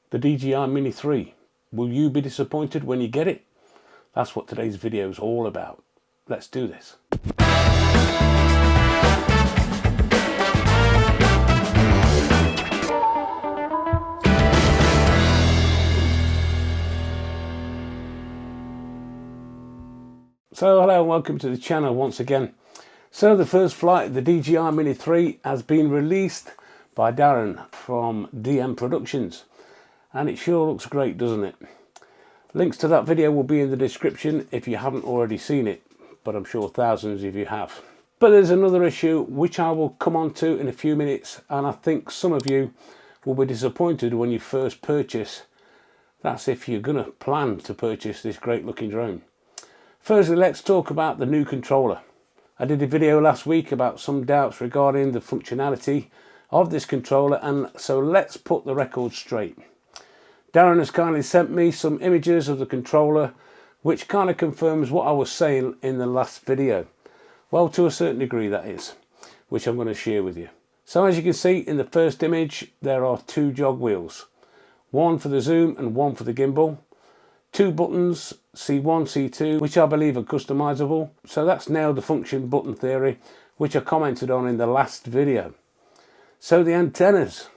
the DJI Mini 3. Will you be disappointed when you get it? That's what today's video is all about. Let's do this. So hello and welcome to the channel once again. So the first flight of the DJI Mini 3 has been released by Darren from DM Productions, and it sure looks great, doesn't it? Links to that video will be in the description if you haven't already seen it, but I'm sure thousands of you have. But there's another issue which I will come on to in a few minutes, and I think some of you will be disappointed when you first purchase. That's if you're going to plan to purchase this great looking drone. Firstly, let's talk about the new controller. I did a video last week about some doubts regarding the functionality of this controller, and so let's put the record straight. Darren has kindly sent me some images of the controller which kind of confirms what I was saying in the last video. Well, to a certain degree that is, which I'm going to share with you. So as you can see in the first image, there are two jog wheels, one for the zoom and one for the gimbal. Two buttons, C1, C2, which I believe are customizable. So that's nailed the function button theory, which I commented on in the last video. So the antennas,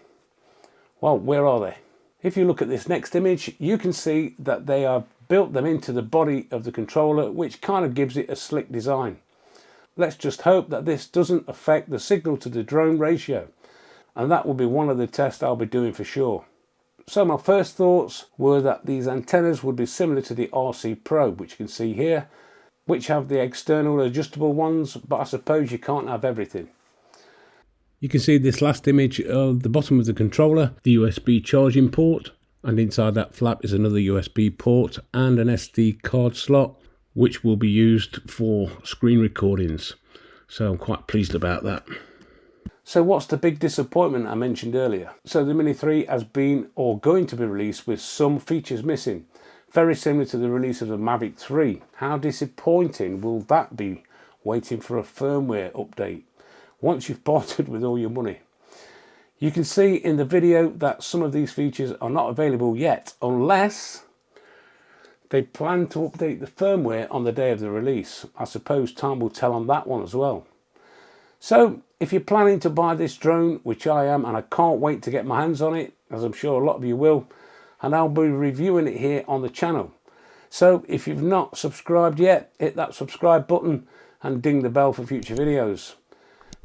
well, where are they? If you look at this next image, you can see that they have built them into the body of the controller, which kind of gives it a slick design. Let's just hope that this doesn't affect the signal to the drone ratio, and that will be one of the tests I'll be doing for sure. So my first thoughts were that these antennas would be similar to the RC Probe, which you can see here, which have the external adjustable ones, but I suppose you can't have everything. You can see this last image of the bottom of the controller, the USB charging port, and inside that flap is another USB port and an SD card slot, which will be used for screen recordings. So I'm quite pleased about that. So what's the big disappointment I mentioned earlier? So the Mini 3 has been or going to be released with some features missing, very similar to the release of the Mavic 3. How disappointing will that be, waiting for a firmware update once you've parted with all your money? You can see in the video that some of these features are not available yet, unless they plan to update the firmware on the day of the release. I suppose time will tell on that one as well. So if you're planning to buy this drone, which I am, and I can't wait to get my hands on it, as I'm sure a lot of you will, and I'll be reviewing it here on the channel. So if you've not subscribed yet, hit that subscribe button and ding the bell for future videos.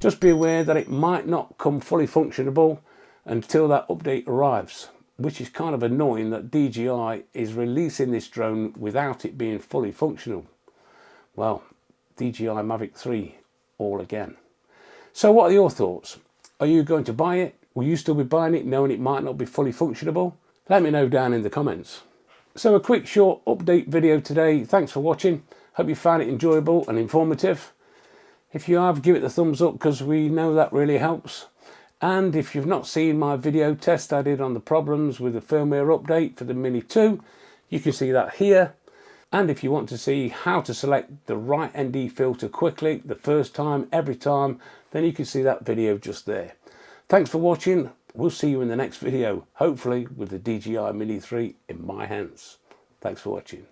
Just be aware that it might not come fully functionable until that update arrives, which is kind of annoying that DJI is releasing this drone without it being fully functional. Well, DJI Mavic 3 all again. So what are your thoughts? Are you going to buy it? Will you still be buying it knowing it might not be fully functionable? Let me know down in the comments. So a quick short update video today. Thanks for watching. Hope you found it enjoyable and informative. If you have, give it the thumbs up because we know that really helps. And if you've not seen my video test I did on the problems with the firmware update for the Mini 2, you can see that here. And if you want to see how to select the right ND filter quickly, the first time, every time, then you can see that video just there. Thanks for watching. We'll see you in the next video, hopefully with the DJI Mini 3 in my hands. Thanks for watching.